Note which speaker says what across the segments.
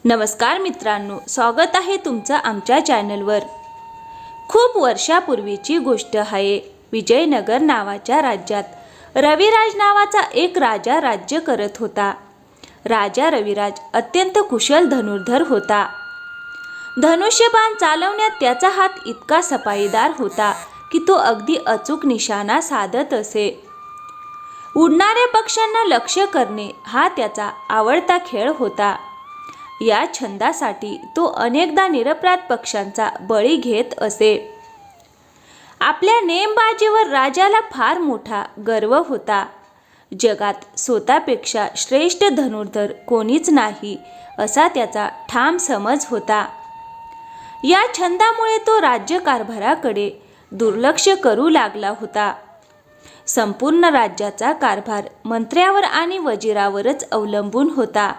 Speaker 1: नमस्कार मित्रांनो, स्वागत आहे तुमचं आमच्या चॅनलवर। खूप वर्षापूर्वीची गोष्ट आहे। विजयनगर नावाच्या राज्यात रविराज नावाचा एक राजा राज्य करत होता। राजा रविराज अत्यंत कुशल धनुर्धर होता। धनुष्यबाण चालवण्यात त्याचा हात इतका सफाईदार होता की तो अगदी अचूक निशाणा साधत असे। उडणाऱ्या पक्ष्यांना लक्ष्य करणे हा त्याचा आवडता खेळ होता। या छंदासाठी तो अनेकदा निरपराध पक्ष्यांचा बळी घेत असे। आपल्या नेमबाजीवर राजाला फार मोठा गर्व होता। जगात स्वतःपेक्षा श्रेष्ठ धनुर्धर कोणीच नाही असा त्याचा ठाम समज होता। या छंदामुळे तो राज्यकारभाराकडे दुर्लक्ष करू लागला होता। संपूर्ण राज्याचा कारभार मंत्र्यावर आणि वजिरावरच अवलंबून होता।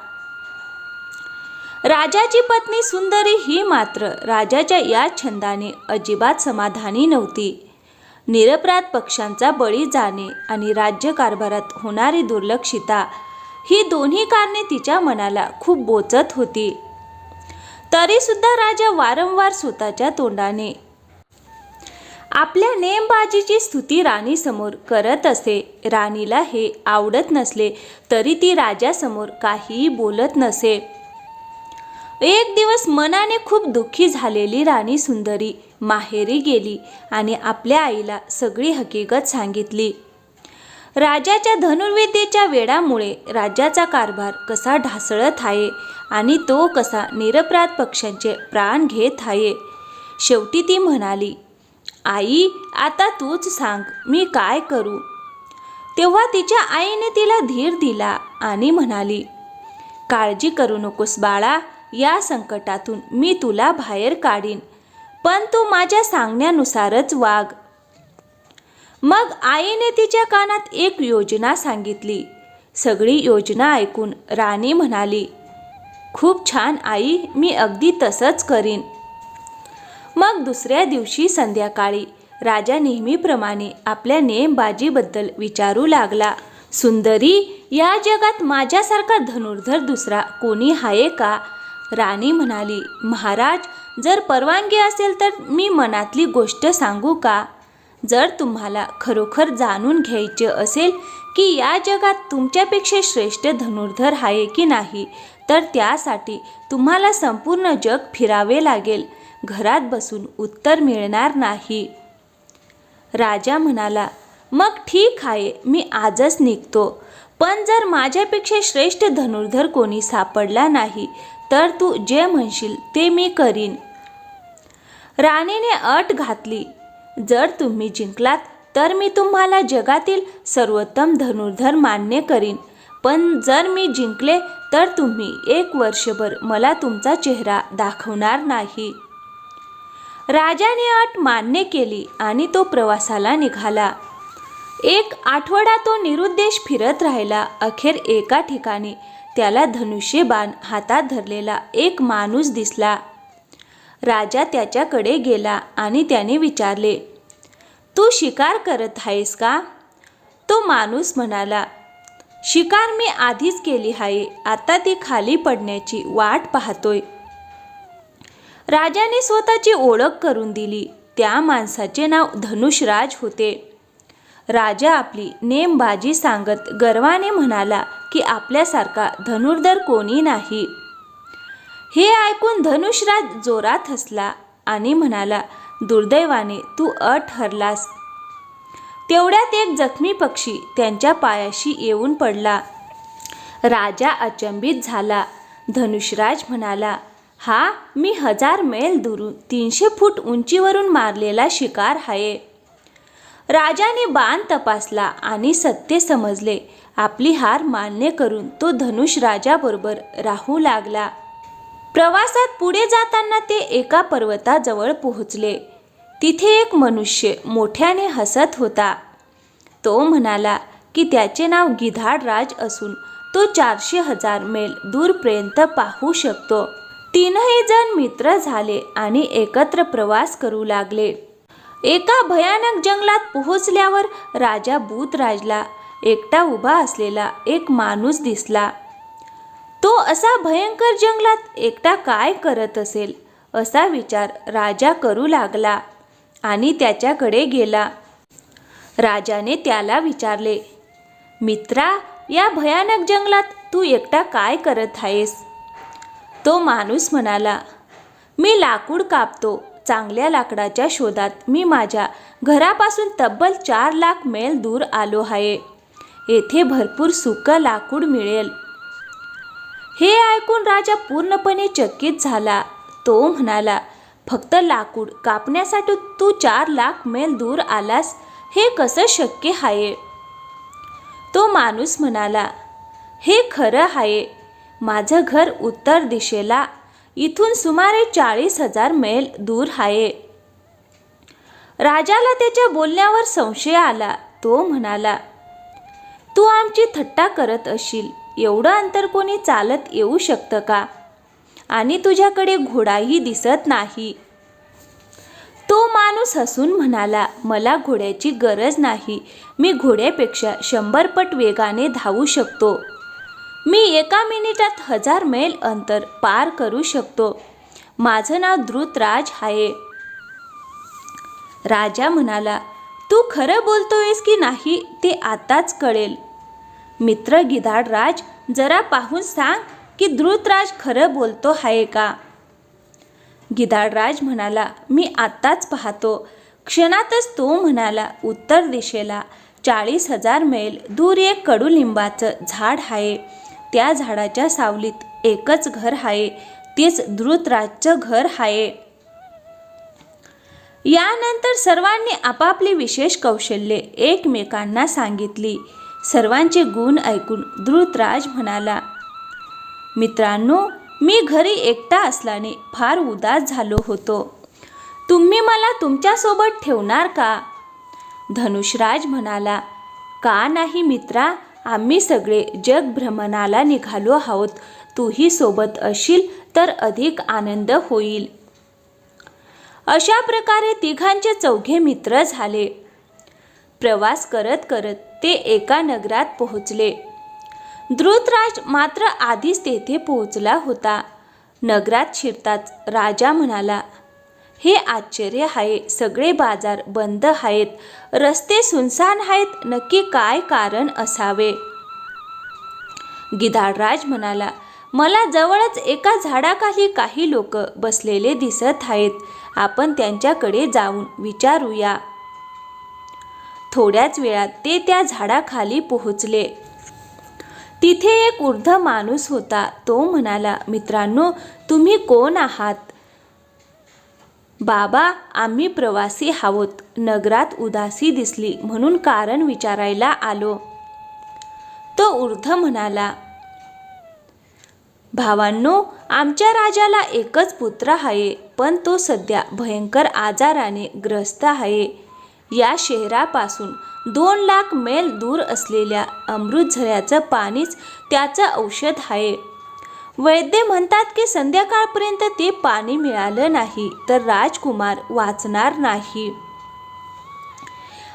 Speaker 1: राजाची पत्नी सुंदरी ही मात्र राजाच्या या छंदाने अजिबात समाधानी नव्हती। निरपराध पक्ष्यांचा बळी जाणे आणि राज्यकारभारात होणारी दुर्लक्षिता ही दोन्ही कारणे तिच्या मनाला खूप बोचत होती। तरी सुद्धा राजा वारंवार स्वतःच्या तोंडाने आपल्या नेमबाजीची स्तुती राणीसमोर करत असे। राणीला हे आवडत नसले तरी ती राजासमोर काहीही बोलत नसे। एक दिवस मनाने खूप दुःखी झालेली राणी सुंदरी माहेरी गेली आणि आपल्या आईला सगळी हकीकत सांगितली। राजाच्या धनुर्विद्येच्या वेडामुळे राज्याचा कारभार कसा ढासळत आहे आणि तो कसा निरपराध पक्ष्यांचे प्राण घेत आहे। शेवटी ती म्हणाली, आई, आता तूच सांग, मी काय करू? तेव्हा तिच्या आईने तिला धीर दिला आणि म्हणाली, काळजी करू नकोस बाळा, या संकटातून मी तुला बाहेर काढीन, पण तू माझ्या सांगण्यानुसारच वाग। मग आईने तिच्या कानात एक योजना सांगितली। सगळी योजना ऐकून राणी म्हणाली, खूप छान आई, मी अगदी तसंच करीन। मग दुसऱ्या दिवशी संध्याकाळी राजा नेहमीप्रमाणे आपल्या नेमबाजीबद्दल विचारू लागला। सुंदरी, या जगात माझ्यासारखा धनुर्धर दुसरा कोणी आहे का? राणी म्हणाली, महाराज, जर परवानगी असेल तर मी मनातली गोष्ट सांगू का? जर तुम्हाला खरोखर जाणून घ्यायचे असेल की या जगात तुमच्यापेक्षा श्रेष्ठ धनुर्धर आहे की नाही, तर त्यासाठी तुम्हाला संपूर्ण जग फिरावे लागेल। घरात बसून उत्तर मिळणार नाही। राजा म्हणाला, मग ठीक आहे, मी आजच निघतो, पण जर माझ्यापेक्षा श्रेष्ठ धनुर्धर कोणी सापडला नाही तर तू जे म्हणशील ते मी करीन। राणीने अट घातली, जर तुम्ही जिंकलात तर मी तुम्हाला जगातील सर्वोत्तम धनुर्धर मान्य करीन, पण जर मी जिंकले तर तुम्ही 1 वर्षभर मला तुमचा चेहरा दाखवणार नाही। राजाने अट मान्य केली आणि तो प्रवासाला निघाला। 1 आठवडा तो निरुद्देश फिरत राहिला। अखेर एका ठिकाणी त्याला धनुष्यबाण हातात धरलेला एक माणूस दिसला। राजा त्याच्याकडे गेला आणि त्याने विचारले, तू शिकार करत आहेस का? तो माणूस म्हणाला, शिकार मी आधीच केली आहे, आता ती खाली पडण्याची वाट पाहतोय। राजाने स्वतःची ओळख करून दिली। त्या माणसाचे नाव धनुषराज होते। राजा आपली नेमबाजी सांगत गर्वाने म्हणाला की आपल्यासारखा धनुर्धर कोणी नाही। हे ऐकून धनुषराज जोरात हसला आणि म्हणाला, दुर्दैवाने तू अट हरलास। तेवढ्यात एक जखमी पक्षी त्यांच्या पायाशी येऊन पडला। राजा अचंबित झाला। धनुषराज म्हणाला, हा मी 1000 मैल दुरून 300 फूट उंचीवरून मारलेला शिकार आहे। राजाने बाण तपासला आणि सत्य समजले। आपली हार मान्य करून तो धनुषराजाबरोबर राहू लागला। प्रवासात पुढे जाताना ते एका पर्वताजवळ पोहोचले। तिथे एक मनुष्य मोठ्याने हसत होता। तो म्हणाला की त्याचे नाव गिधाडराज असून तो 400,000 मैल दूरपर्यंत पाहू शकतो। तीनही जण मित्र झाले आणि एकत्र प्रवास करू लागले। एका भयानक जंगलात पोहोचल्यावर राजा बूतराजला एकटा उभा असलेला एक माणूस दिसला। तो असा भयंकर जंगलात एकटा काय करत असेल असा विचार राजा करू लागला आणि त्याच्याकडे गेला. राजाने त्याला विचारले, मित्रा, या भयानक जंगलात तू एकटा काय करत आहेस? तो माणूस म्हणाला, मी लाकूड कापतो. चांगल्या लाकडाच्या शोधात मी माझ्या घरापासून तब्बल 4 लाख मैल दूर आलो आहे. येथे भरपूर सुकं लाकूड मिळेल. हे ऐकून राजा पूर्णपणे चकित झाला. तो म्हणाला, फक्त लाकूड कापण्यासाठी तू 4 लाख मैल दूर आलास? हे कसं शक्य आहे? तो माणूस म्हणाला, हे खरं आहे. माझं घर उत्तर दिशेला इथून सुमारे 40,000 मैल दूर आहे. राजाला त्याच्या बोलण्यावर संशय आला. तो म्हणाला, तू आमची थट्टा करत असशील. एवढं अंतर कोणी चालत येऊ शकतं का? आणि तुझ्याकडे घोडाही दिसत नाही. तो माणूस हसून म्हणाला, मला घोड्याची गरज नाही. मी घोड्यापेक्षा 100 पट वेगाने धावू शकतो. मी 1 मिनिटात 1000 मैल अंतर पार करू शकतो. माझं नाव धृतराज आहे. राजा म्हणाला, तू खरं बोलतोयस की नाही ते आताच कळेल. मित्र गिधाडराज, जरा पाहून सांग की धृतराज खरं बोलतो आहे का? गिधाडराज म्हणाला, मी आत्ताच पाहतो. क्षणातच तो म्हणाला, उत्तर दिशेला 40,000 मैल दूर एक कडुलिंबाचं झाड आहे. त्या झाडाच्या सावलीत एकच घर आहे. तेच धृतराजचं घर आहे. यानंतर सर्वांनी आपापली विशेष कौशल्ये एकमेकांना सांगितली. सर्वांचे गुण ऐकून धृतराज म्हणाला, मित्रांनो, मी घरी एकटा असल्याने फार उदास झालो होतो. तुम्ही मला तुमच्यासोबत ठेवणार का? धनुषराज म्हणाला, का नाही मित्रा, आम्ही सगळे जगभ्रमणाला निघालो आहोत. तूही सोबत असशील तर अधिक आनंद होईल. अशा प्रकारे तिघांचे 4घे मित्र झाले. प्रवास करत करत ते एका नगरात पोहोचले. धृतराज मात्र आधीच तेथे पोहोचला होता. नगरात शिरताच राजा म्हणाला, हे आश्चर्य आहे. सगळे बाजार बंद आहेत. रस्ते सुनसान आहेत. नक्की काय कारण असावे? गिधाडराज म्हणाला, मला जवळच एका झाडाखाली काही लोक बसलेले दिसत आहेत. आपण त्यांच्याकडे जाऊन विचारूया. थोड्याच वेळात ते त्या झाडाखाली पोहोचले. तिथे एक वृद्ध माणूस होता. तो म्हणाला, मित्रांनो, तुम्ही कोण आहात? बाबा, आम्ही प्रवासी आहोत. नगरात उदासी दिसली म्हणून कारण विचारायला आलो. तो वृद्ध म्हणाला, भावांनो, आमच्या राजाला एकच पुत्र आहे, पण तो सध्या भयंकर आजाराने ग्रस्त आहे. या शहरापासून 2 लाख मैल दूर असलेल्या अमृतझऱ्याचं पाणीच त्याचं औषध आहे. वैद्य म्हणतात की संध्याकाळपर्यंत ते पाणी मिळालं नाही तर राजकुमार वाचणार नाही.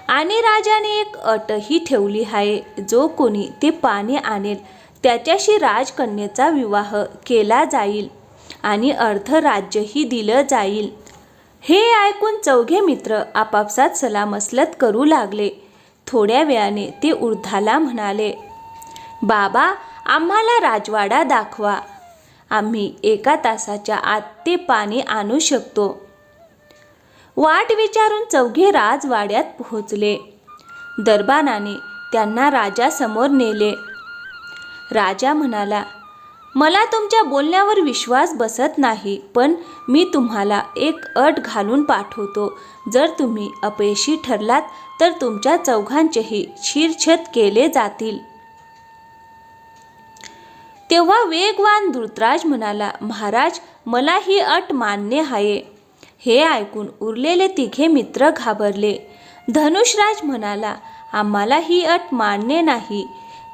Speaker 1: आणि राजाने एक अटही ठेवली आहे. जो कोणी ते पाणी आणेल त्याच्याशी राजकन्येचा विवाह केला जाईल आणि अर्ध राज्यही दिलं जाईल. हे ऐकून 4घे मित्र आपापसात सलामसलत करू लागले. थोड्या वेळाने ते वृद्धाला म्हणाले, बाबा, आम्हाला राजवाडा दाखवा. आम्ही 1 तासाच्या आत ते पाणी आणू शकतो. वाट विचारून 4घे राजवाड्यात पोहोचले. दरबाराने त्यांना राजासमोर नेले. राजा म्हणाला, मला तुमच्या बोलण्यावर विश्वास बसत नाही, पण मी तुम्हाला एक अट घालून पाठवतो. जर तुम्ही अपयशी ठरलात तर तुमच्या 4घांचेही शिरच्छेद केले जातील. तेव्हा वेगवान धृतराज म्हणाला, महाराज, मला ही अट मान्य आहे. हे ऐकून उरलेले 3घे मित्र घाबरले. धनुषराज म्हणाला, आम्हाला ही अट मान्य नाही.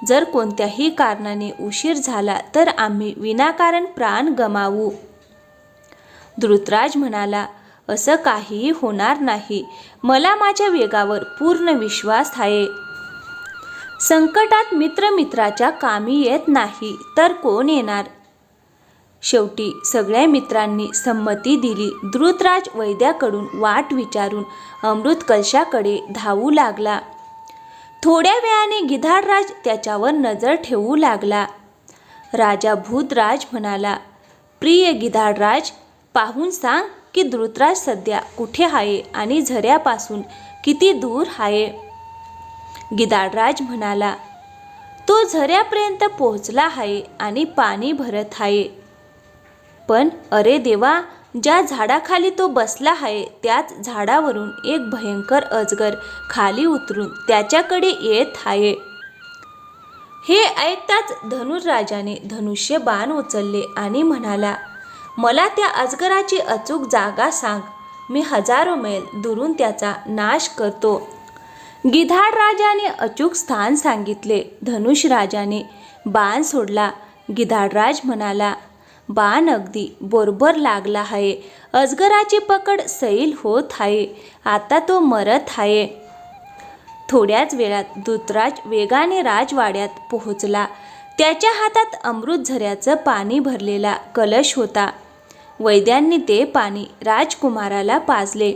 Speaker 1: जर कोणत्याही कारणाने उशीर झाला तर आम्ही विनाकारण प्राण गमावू. धृतराज म्हणाला, असं काहीही होणार नाही. मला माझ्या वेगावर पूर्ण विश्वास आहे. संकटात मित्र मित्राच्या कामी येत नाही तर कोण येणार. शेवटी सगळ्या मित्रांनी संमती दिली. धृतराज वैद्याकडून वाट विचारून अमृत कलशाकडे धावू लागला. थोड्या वेळाने गिधाडराज त्याच्यावर नजर ठेवू लागला. राजा भूतराज म्हणाला, प्रिय गिधाडराज, पाहून सांग की धृतराज सध्या कुठे आहे आणि झऱ्यापासून किती दूर आहे. गिधाडराज म्हणाला, तो झऱ्यापर्यंत पोहोचला आहे आणि पाणी भरत आहे. पण अरे देवा, ज्या झाडाखाली तो बसला आहे त्याच झाडावरून एक भयंकर अजगर खाली उतरून त्याच्याकडे येत आहे. हे ऐकताच धनुर्राजाने धनुष्य बाण उचलले आणि म्हणाला, मला त्या अजगराची अचूक जागा सांग, मी हजारो मैल दुरून त्याचा नाश करतो. गिधाडराजाने अचूक स्थान सांगितले. धनुषराजाने बाण सोडला. गिधाडराज म्हणाला, बाण अगदी बरोबर लागला आहे. अजगराची पकड सैल होत आहे. आता तो मरत आहे. थोड्याच वेळात धृतराज वेगाने राजवाड्यात पोहोचला. त्याच्या हातात अमृत झऱ्याचं पाणी भरलेला कलश होता. वैद्यांनी ते पाणी राजकुमाराला पाजले.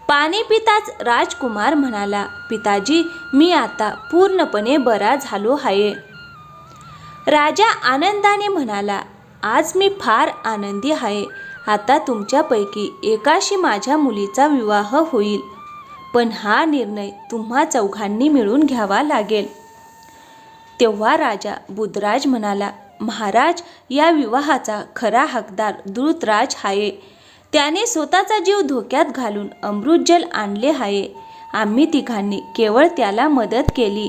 Speaker 1: पाणी पिताच राजकुमार म्हणाला, पिताजी, मी आता पूर्णपणे बरा झालो आहे. राजा आनंदाने म्हणाला, आज मी फार आनंदी आहे. आता तुमच्यापैकी एकाशी माझ्या मुलीचा विवाह होईल. पण हा निर्णय तुम्हा चौघांनी मिळून घ्यावा लागेल. तेव्हा राजा बुधराज म्हणाला, महाराज, या विवाहाचा खरा हकदार धृतराज आहे. त्याने स्वतःचा जीव धोक्यात घालून अमृतजल आणले आहे. आम्ही तिघांनी केवळ त्याला मदत केली.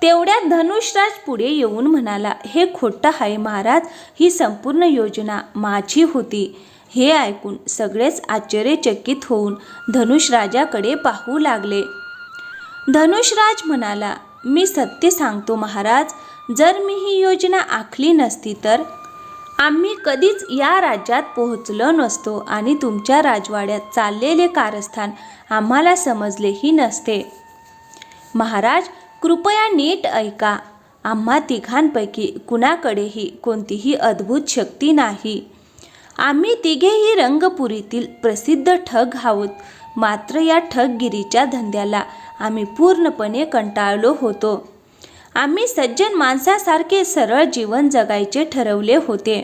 Speaker 1: तेवढ्यात धनुषराज पुढे येऊन म्हणाला, हे खोटं आहे महाराज, ही संपूर्ण योजना माझी होती. हे ऐकून सगळेच आश्चर्यचकित होऊन धनुषराजाकडे पाहू लागले. धनुषराज म्हणाला, मी सत्य सांगतो महाराज, जर मी ही योजना आखली नसती तर आम्ही कधीच या राज्यात पोहोचलो नसतो आणि तुमच्या राजवाड्यात चाललेले कारस्थान आम्हाला समजलेही नसते. महाराज, कृपया नीट ऐका. आम्हा तिघांपैकी कुणाकडेही कोणतीही अद्भुत शक्ती नाही. आम्ही तिघेही रंगपुरीतील प्रसिद्ध ठग आहोत. मात्र या ठगगिरीच्या धंद्याला आम्ही पूर्णपणे कंटाळलो होतो. आम्ही सज्जन माणसासारखे सरळ जीवन जगायचे ठरवले होते.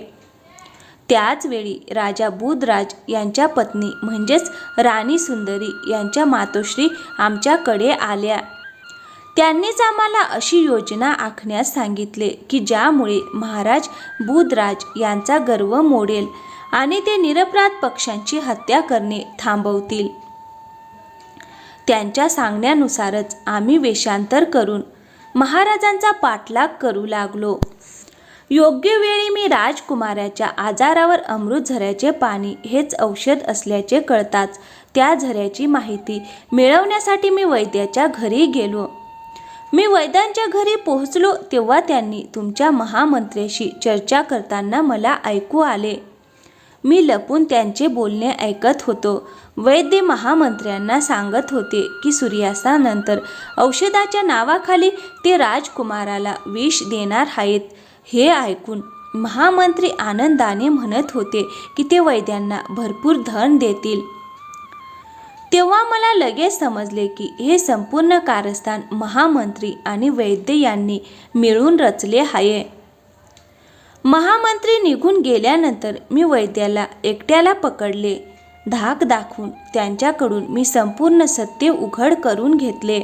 Speaker 1: त्याचवेळी राजा बुधराज यांच्या पत्नी म्हणजेच राणी सुंदरी यांच्या मातोश्री आमच्याकडे आल्या. त्यांनीच आम्हाला अशी योजना आखण्यास सांगितले की ज्यामुळे महाराज बुधराज यांचा गर्व मोडेल आणि ते निरपराध पक्ष्यांची हत्या करणे थांबवतील. त्यांच्या सांगण्यानुसारच आम्ही वेषांतर करून महाराजांचा पाठलाग करू लागलो. योग्य वेळी मी राजकुमाराच्या आजारावर अमृत झऱ्याचे पाणी हेच औषध असल्याचे कळताच त्या झऱ्याची माहिती मिळवण्यासाठी मी वैद्याच्या घरी गेलो. मी वैद्यांच्या घरी पोहोचलो तेव्हा त्यांनी तुमच्या महामंत्र्याशी चर्चा करताना मला ऐकू आले. मी लपून त्यांचे बोलणे ऐकत होतो. वैद्य महामंत्र्यांना सांगत होते की सूर्यास्तानंतर औषधाच्या नावाखाली ते राजकुमाराला विष देणार आहेत. हे ऐकून महामंत्री आनंदाने म्हणत होते की ते वैद्यांना भरपूर धन देतील. तेव्हा मला लगेच समजले की हे संपूर्ण कारस्थान महामंत्री आणि वैद्य यांनी मिळून रचले आहे. महामंत्री निघून गेल्यानंतर मी वैद्याला एकट्याला पकडले. धाक दाखवून त्यांच्याकडून मी संपूर्ण सत्य उघड करून घेतले.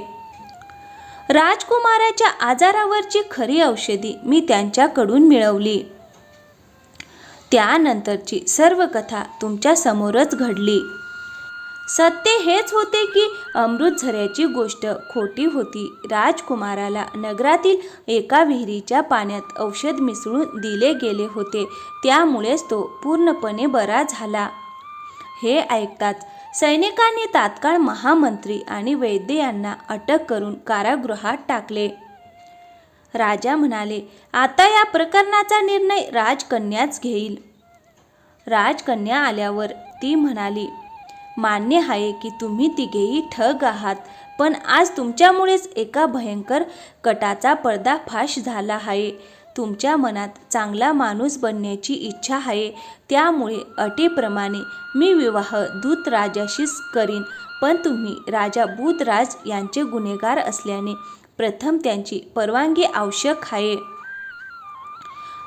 Speaker 1: राजकुमाराच्या आजारावरची खरी औषधी मी त्यांच्याकडून मिळवली. त्यानंतरची सर्व कथा तुमच्या समोरच घडली. सत्य हेच होते की अमृत झऱ्याची गोष्ट खोटी होती. राजकुमाराला नगरातील एका विहिरीच्या पाण्यात औषध मिसळून दिले गेले होते. त्यामुळेच तो पूर्णपणे बरा झाला. हे ऐकताच सैनिकांनी तात्काळ महामंत्री आणि वैद्य यांना अटक करून कारागृहात टाकले. राजा म्हणाले, आता या प्रकरणाचा निर्णय राजकन्याच घेईल. राजकन्या आल्यावर ती म्हणाली, मान्य आहे की तुम्ही तिघेही ठग आहात, पण आज तुमच्यामुळेच एका भयंकर कटाचा पर्दाफाश झाला आहे. तुमच्या मनात चांगला माणूस बनण्याची इच्छा आहे, त्यामुळे अटीप्रमाणे मी विवाह दूतराजाशीच करीन. पण तुम्ही राजा बुधराज यांचे गुन्हेगार असल्याने प्रथम त्यांची परवानगी आवश्यक आहे.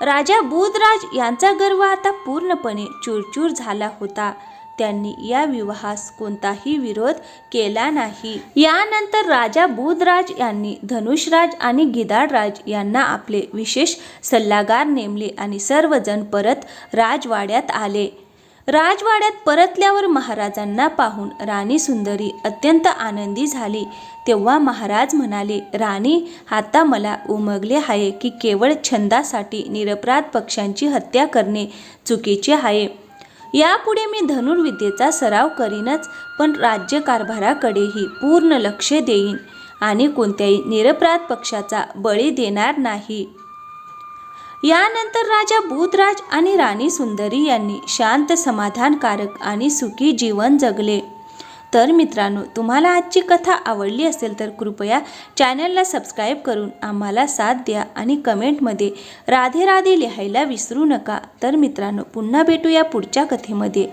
Speaker 1: राजा बुधराज यांचा गर्व आता पूर्णपणे चूरचूर झाला होता. त्यांनी या विवाहास कोणताही विरोध केला नाही. यानंतर राजा बुधराज यांनी धनुषराज आणि गिधाडराज यांना आपले विशेष सल्लागार नेमले आणि सर्वजण परत राजवाड्यात आले. राजवाड्यात परतल्यावर महाराजांना पाहून राणी सुंदरी अत्यंत आनंदी झाली. तेव्हा महाराज म्हणाले, राणी, आता मला उमगले आहे की केवळ छंदासाठी निरपराध पक्ष्यांची हत्या करणे चुकीचे आहे. यापुढे मी धनुर्विद्येचा सराव करीनच, पण राज्यकारभाराकडेही पूर्ण लक्ष देईन आणि कोणत्याही निरपराध पक्षाचा बळी देणार नाही. यानंतर राजा बुधराज आणि राणी सुंदरी यांनी शांत, समाधानकारक आणि सुखी जीवन जगले. तर मित्रांनो, तुम्हाला आजची कथा आवडली असेल तर कृपया चॅनलला सबस्क्राईब करून आम्हाला साथ द्या आणि कमेंटमध्ये राधे राधे लिहायला विसरू नका. तर मित्रांनो, पुन्हा भेटूया पुढच्या कथेमध्ये.